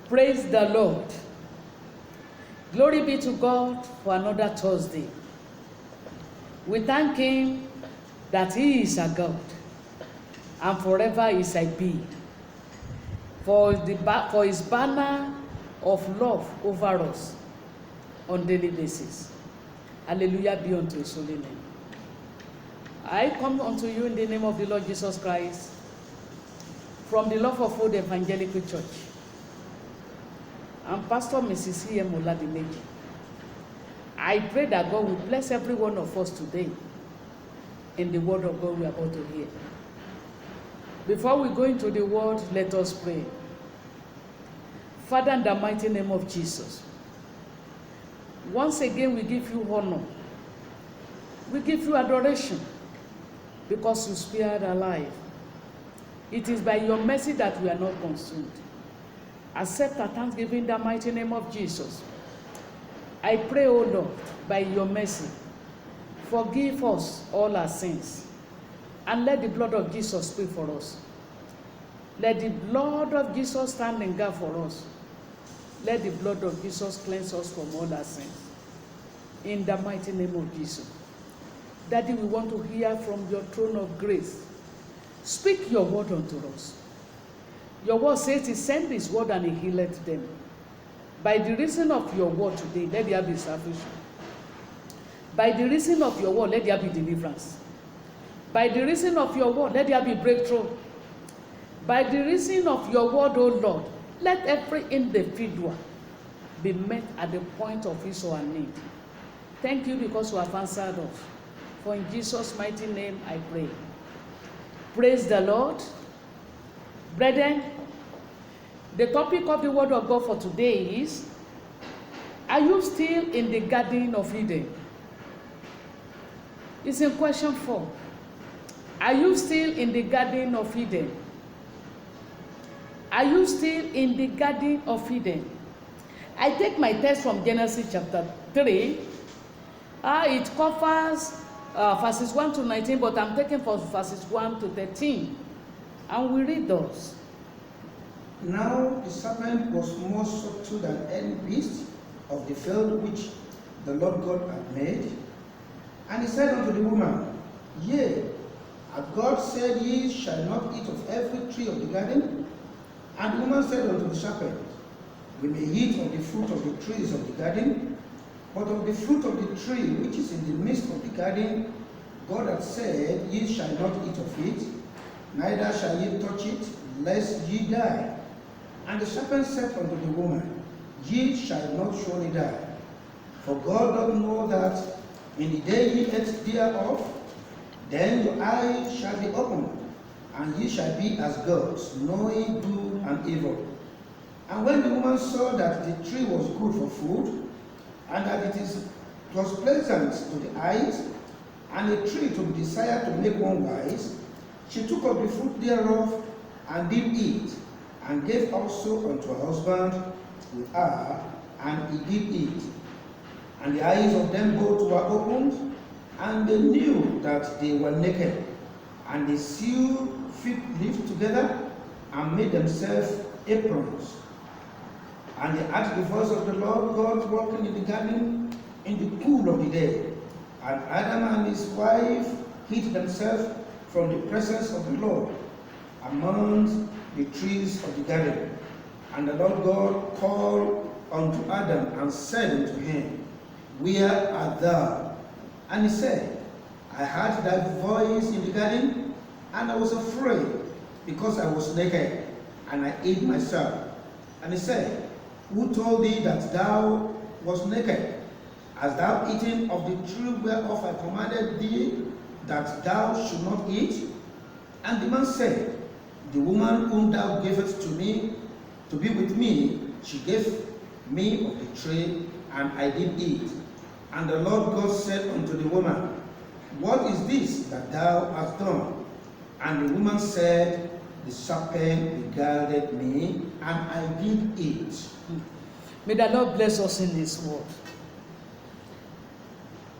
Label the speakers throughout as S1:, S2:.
S1: Praise the Lord. Glory be to God for another Thursday. We thank Him that He is a God and forever is a be. For His banner of love over us on daily basis. Hallelujah be unto His holy name. I come unto you in the name of the Lord Jesus Christ from the Love of Fold Evangelical Church. I'm Pastor Mrs. E.M. Oladimeji. I pray that God will bless every one of us today in the word of God we are about to hear. Before we go into the word, let us pray. Father, in the mighty name of Jesus, once again we give you honor. We give you adoration because you spared our life. It is by your mercy that we are not consumed. Accept our thanksgiving in the mighty name of Jesus. I pray, O Lord, by your mercy, forgive us all our sins and let the blood of Jesus speak for us. Let the blood of Jesus stand in gap for us. Let the blood of Jesus cleanse us from all our sins. In the mighty name of Jesus. Daddy, we want to hear from your throne of grace. Speak your word unto us. Your word says He sent His word and He healed them. By the reason of your word today, let there be salvation. By the reason of your word, let there be deliverance. By the reason of your word, let there be breakthrough. By the reason of your word, O Lord, let every individual be met at the point of his or her need. Thank you because you have answered us. For in Jesus' mighty name I pray. Praise the Lord. Brethren, the topic of the word of God for today is, are you still in the Garden of Eden? It's in question 4. Are you still in the Garden of Eden? Are you still in the Garden of Eden? I take my text from Genesis chapter 3. It covers verses 1 to 19, but I'm taking from verses 1 to 13. And we read those.
S2: Now the serpent was more subtle than any beast of the field which the Lord God had made. And he said unto the woman, Yea, hath God said, Ye shall not eat of every tree of the garden? And the woman said unto the serpent, We may eat of the fruit of the trees of the garden, but of the fruit of the tree which is in the midst of the garden, God hath said, Ye shall not eat of it, neither shall ye touch it, lest ye die. And the serpent said unto the woman, Ye shall not surely die. For God doth know that in the day ye eat thereof, then your eyes shall be opened, and ye shall be as gods, knowing good and evil. And when the woman saw that the tree was good for food, and that it was pleasant to the eyes, and a tree to be desired to make one wise, she took of the fruit thereof, and did eat, and gave also unto her husband with her, and he did eat. And the eyes of them both were opened, and they knew that they were naked. And they sewed fig leaves together, and made themselves aprons. And they heard the voice of the Lord God walking in the garden in the cool of the day. And Adam and his wife hid themselves from the presence of the Lord among the trees of the garden. And the Lord God called unto Adam and said unto him, Where art thou? And he said, I heard thy voice in the garden, and I was afraid, because I was naked, and I hid myself. And he said, Who told thee that thou wast naked? Hast thou eaten of the tree whereof I commanded thee that thou should not eat? And the man said, The woman whom thou gavest to me, to be with me, she gave me of the tree, and I did eat. And the Lord God said unto the woman, What is this that thou hast done? And the woman said, The serpent beguiled me, and I did eat.
S1: May the Lord bless us in His word.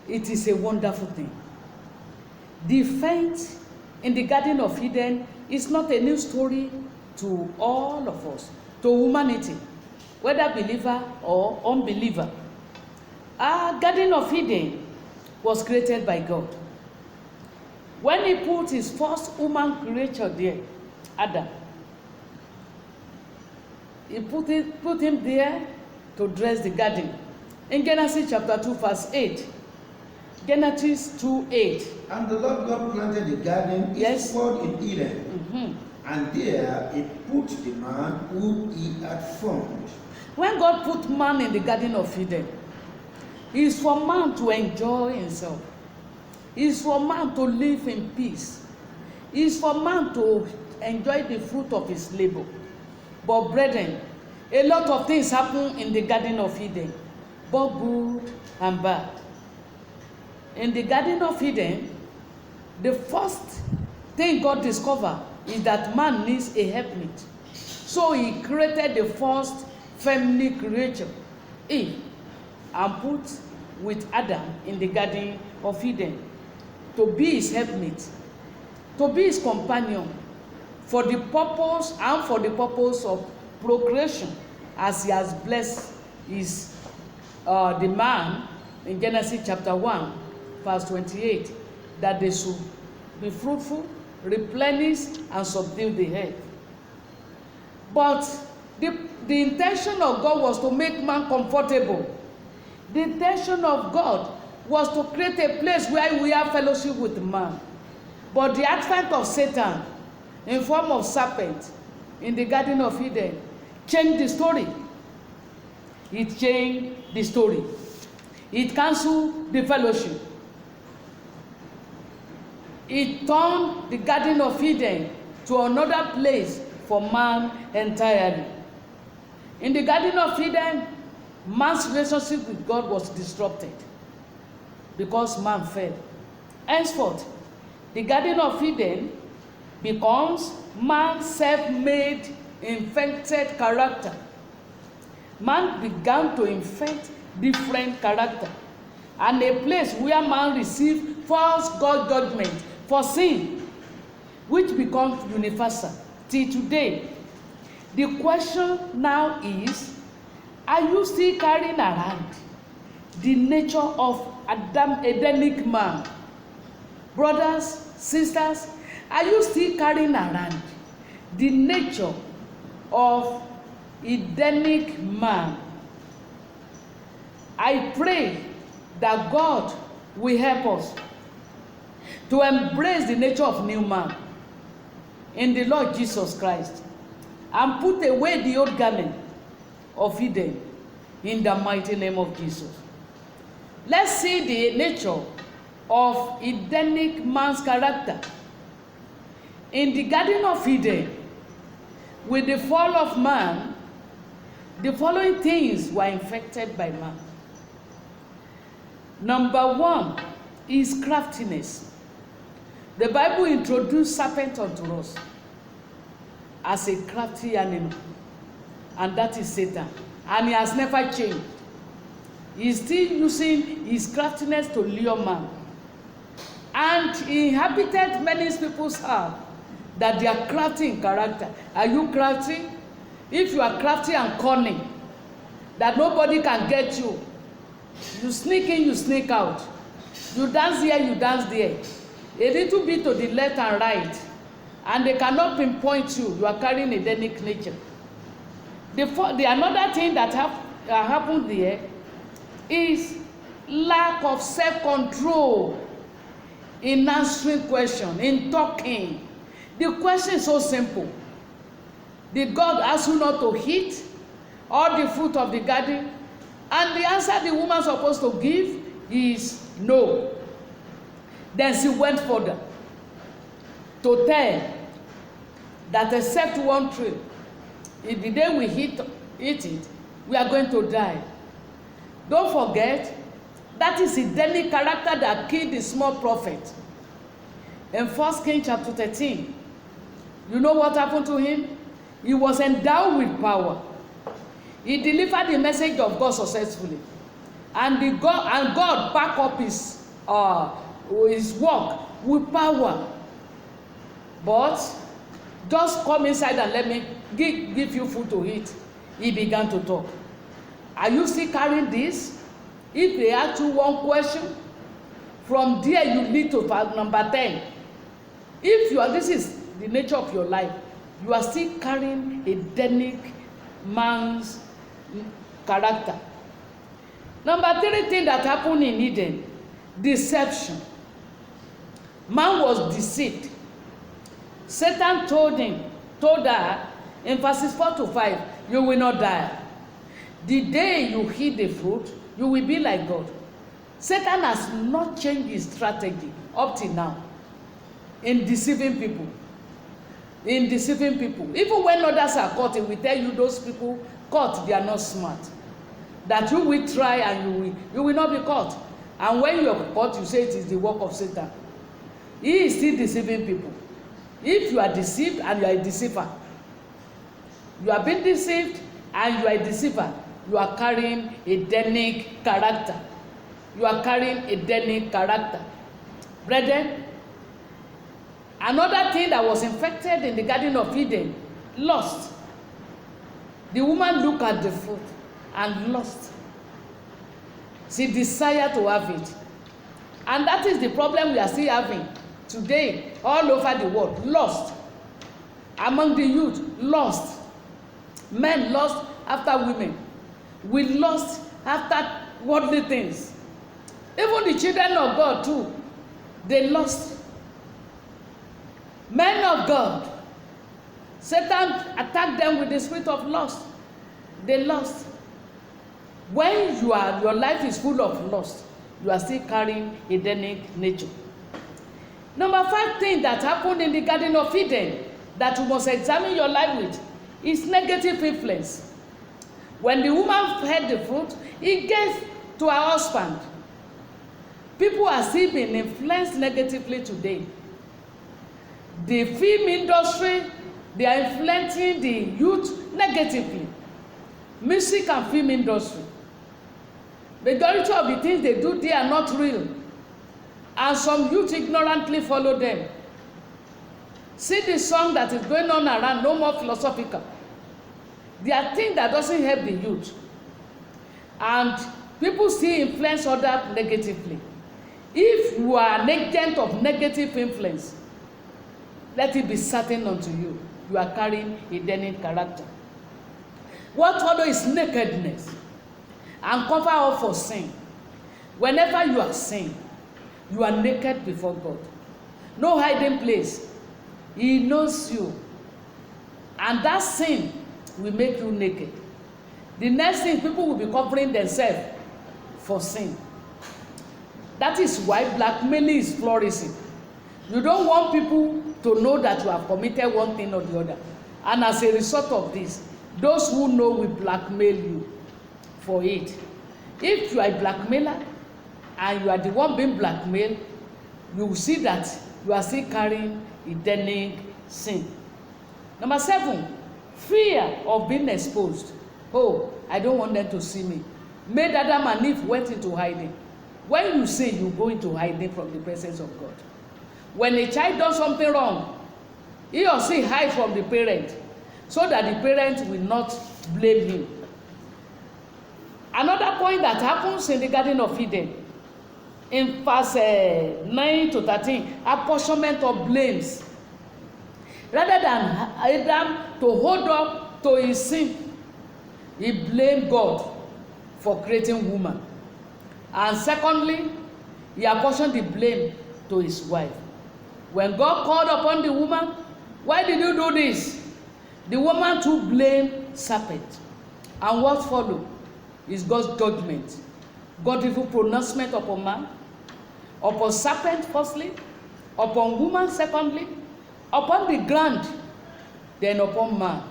S1: It is a wonderful thing. The fight in the Garden of Eden is not a new story to all of us, to humanity. whether believer or unbeliever. Our Garden of Eden was created by God. When he put his first human creature there, Adam, he put him there to dress the garden. In Genesis chapter 2, verse 8. Genesis 2:8.
S2: And the Lord God planted the garden eastward in Eden, and there he put the man whom he had formed.
S1: When God put man in the Garden of Eden, it is for man to enjoy himself. It is for man to live in peace. It is for man to enjoy the fruit of his labor. But brethren, a lot of things happen in the Garden of Eden, both good and bad. In the Garden of Eden, the first thing God discovered is that man needs a helpmate. So he created the first feminine creature, Eve, and put with Adam in the Garden of Eden to be his helpmate, to be his companion, for the purpose of procreation, as he has blessed the man in Genesis chapter 1, verse 28, that they should be fruitful, replenish, and subdue the earth. But the intention of God was to make man comfortable. The intention of God was to create a place where we have fellowship with man. But the advent of Satan in form of serpent in the Garden of Eden changed the story. It changed the story. It canceled the fellowship. It turned the Garden of Eden to another place for man entirely. In the Garden of Eden, man's relationship with God was disrupted because man fell. Henceforth, the Garden of Eden becomes man's self-made, infected character. Man began to infect different character, and a place where man received false God judgment for sin, which becomes universal till today. The question now is, are you still carrying around the nature of Edenic man? Brothers, sisters, are you still carrying around the nature of Edenic man? I pray that God will help us to embrace the nature of new man in the Lord Jesus Christ and put away the old garment of Eden in the mighty name of Jesus. Let's see the nature of Edenic man's character. In the Garden of Eden, with the fall of man, the following things were infected by man. Number one is craftiness. The Bible introduced serpent unto us as a crafty animal, and that is Satan, and he has never changed. He is still using his craftiness to lure man, and he inhabited many people's heart that they are crafty in character. Are you crafty? If you are crafty and cunning, that nobody can get you, you sneak in, you sneak out, you dance here, you dance there, a little bit to the left and right, and they cannot pinpoint you. You are carrying Edenic nature. The another thing that happened there is lack of self-control in answering questions, in talking. The question is so simple. Did God ask you not to eat all the fruit of the garden? And the answer the woman is supposed to give is no. Then she went further to tell that except one tree, if the day we eat it, we are going to die. Don't forget, that is the Edenic character that killed the small prophet. In 1 Kings chapter 13, you know what happened to him? He was endowed with power. He delivered the message of God successfully, and God backed up his work with power. But just come inside and let me give you food to eat. He began to talk. Are you still carrying this? If they ask you one question, from there you lead to number 10. If you are, this is the nature of your life, you are still carrying Edenic man's character. Number 3 thing that happened in Eden, deception. Man was deceived. Satan told her in verses 4 to 5, you will not die. The day you eat the fruit, you will be like God. Satan has not changed his strategy up till now in deceiving people. In deceiving people. Even when others are caught, he will tell you those people caught, they are not smart. That you will try and you will not be caught. And when you are caught, you say it is the work of Satan. He is still deceiving people. If you are deceived and you are a deceiver, you are being deceived and you are a deceiver, you are carrying Edenic character. You are carrying Edenic character. Brethren, another thing that was infected in the Garden of Eden, lust. The woman looked at the fruit and lust. She desired to have it. And that is the problem we are still having today all over the world. Lust. Among the youth, lust. Men lust after women. We lust after worldly things. Even the children of God too, they lust. Men of God, Satan attacked them with the spirit of lust. They lust. When your life is full of lust, you are still carrying Edenic nature. Number 5 thing that happened in the Garden of Eden that you must examine your life with is negative influence. When the woman had the fruit, he gave to her husband. People are still being influenced negatively today. The film industry, they are influencing the youth negatively. Music and film industry. Majority of the things they do, they are not real. And some youth ignorantly follow them. See the song that is going on around, no more philosophical. They are things that doesn't help the youth. And people still influence others negatively. If you are an agent of negative influence, let it be certain unto you, you are carrying Edenic character. What follows is nakedness and cover up for sin. Whenever you are sin, you are naked before God. No hiding place. He knows you. And that sin will make you naked. The next thing, people will be covering themselves for sin. That is why blackmailing is flourishing. You don't want people to know that you have committed one thing or the other. And as a result of this, those who know will blackmail you for it. If you are a blackmailer and you are the one being blackmailed, you will see that you are still carrying Edenic sin. Number 7, fear of being exposed. Oh, I don't want them to see me. Made Adam and Eve went into hiding. When you sin, you go into hiding from the presence of God. When a child does something wrong, he or she hides from the parent so that the parent will not blame him. Another point that happens in the Garden of Eden, in verse 9 to 13, apportionment of blames. Rather than Adam to hold up to his sin, he blamed God for creating woman. And secondly, he apportioned the blame to his wife. When God called upon the woman, why did you do this? The woman too blamed serpent. And what followed is God's judgment. God's evil pronouncement upon man, upon serpent firstly, upon woman secondly, upon the ground, then upon man.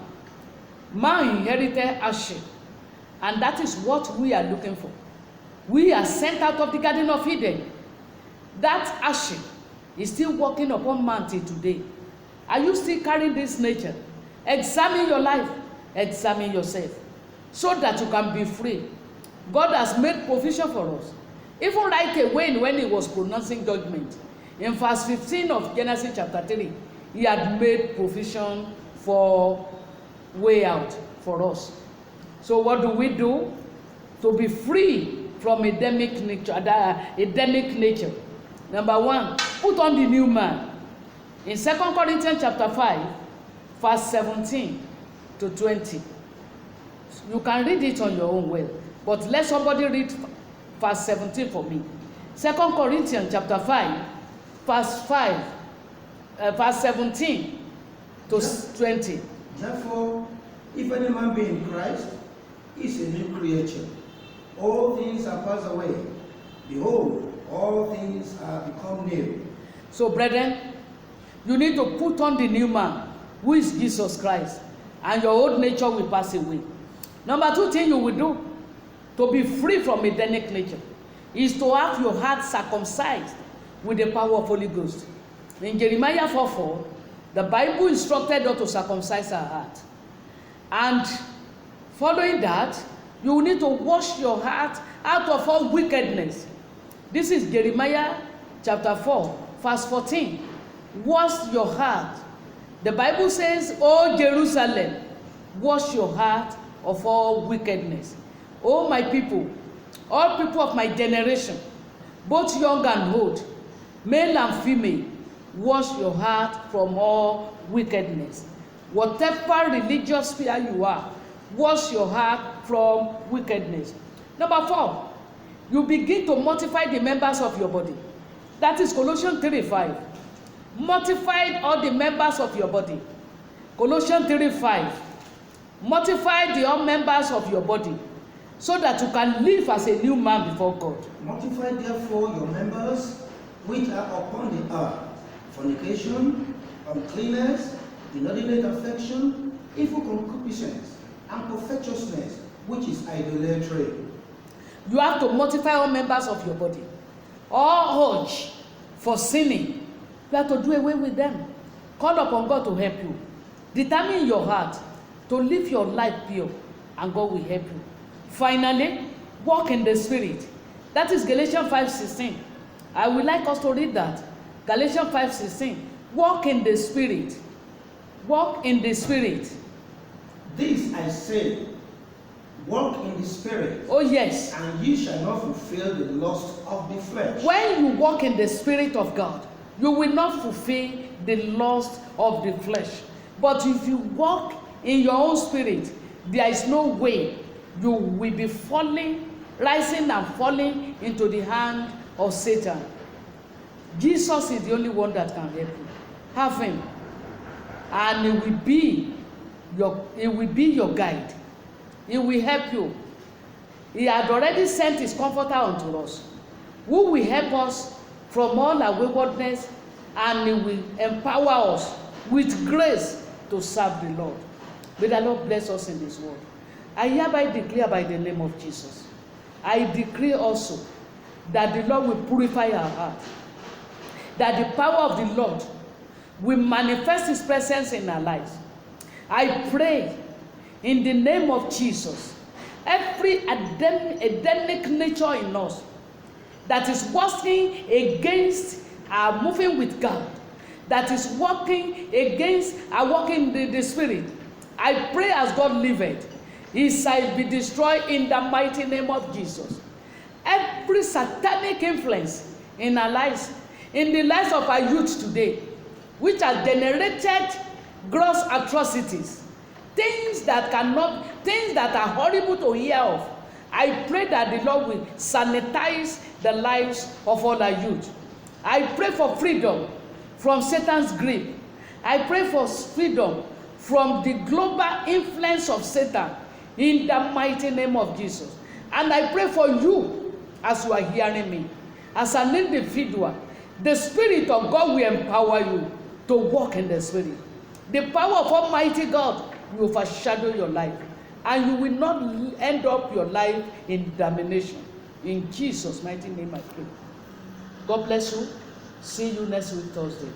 S1: Man inherited ashes, and that is what we are looking for. We are sent out of the Garden of Eden. That ashes is still working upon man till today. Are you still carrying this nature? Examine your life, examine yourself, so that you can be free. God has made provision for us. Even right away when he was pronouncing judgment, in verse 15 of Genesis chapter 3, he had made provision for way out for us. So what do? To be free from Adamic nature. Number 1, put on the new man. In 2 Corinthians chapter 5, verse 17 to 20. You can read it on your own well, but let somebody read verse 17 for me. 2 Corinthians chapter 5, verse 17 to 20.
S2: Therefore, if any man be in Christ, he is a new creature. All things are passed away. Behold, all things are become new.
S1: So, brethren, you need to put on the new man, who is Jesus Christ, and your old nature will pass away. Number 2 thing you will do to be free from Adamic nature is to have your heart circumcised with the power of Holy Ghost. In Jeremiah 4:4, the Bible instructed us to circumcise our heart. And following that, you need to wash your heart out of all wickedness. This is Jeremiah chapter 4, verse 14. Wash your heart. The Bible says, "O Jerusalem, wash your heart of all wickedness." O my people, all people of my generation, both young and old, male and female, wash your heart from all wickedness. Whatever religious sphere you are, wash your heart from wickedness. Number 4, you begin to mortify the members of your body. That is Colossians 3:5. Mortify all the members of your body. Colossians 3:5. Mortify the all members of your body, so that you can live as a new man before God.
S2: Mortify therefore your members which are upon the earth: fornication, uncleanness, inordinate affection, evil concupiscence, and covetousness, which is idolatry.
S1: You have to mortify all members of your body. All urge for sinning, you have to do away with them. Call upon God to help you. Determine your heart to live your life pure, and God will help you. Finally, walk in the Spirit. That is Galatians 5:16. I would like us to read that. Galatians 5:16. Walk in the Spirit. Walk in the Spirit.
S2: This I say, walk in the Spirit.
S1: Oh yes.
S2: And ye shall not fulfill the lust of the flesh.
S1: When you walk in the Spirit of God, you will not fulfill the lust of the flesh. But if you walk in your own spirit, there is no way you will be rising and falling into the hand of Satan. Jesus is the only one that can help you. Have him, and he will be your guide. He will help you. He had already sent his comforter unto us, who will help us from all our waywardness, and he will empower us with grace to serve the Lord. May the Lord bless us in this world. I hereby declare by the name of Jesus. I decree also that the Lord will purify our heart, that the power of the Lord will manifest his presence in our lives. I pray in the name of Jesus, every Adamic nature in us that is working against our moving with God, that is working against our walking in the Spirit, I pray as God liveth, he shall be destroyed in the mighty name of Jesus. Every satanic influence in our lives, in the lives of our youth today, which has generated gross atrocities, things that are horrible to hear of, I pray that the Lord will sanitize the lives of all our youth. I pray for freedom from Satan's grip. I pray for freedom from the global influence of Satan in the mighty name of Jesus. And I pray for you as you are hearing me. As an individual, the Spirit of God will empower you to walk in the Spirit. The power of Almighty God will overshadow your life, and you will not end up your life in damnation. In Jesus' mighty name I pray. God bless you. See you next week Thursday.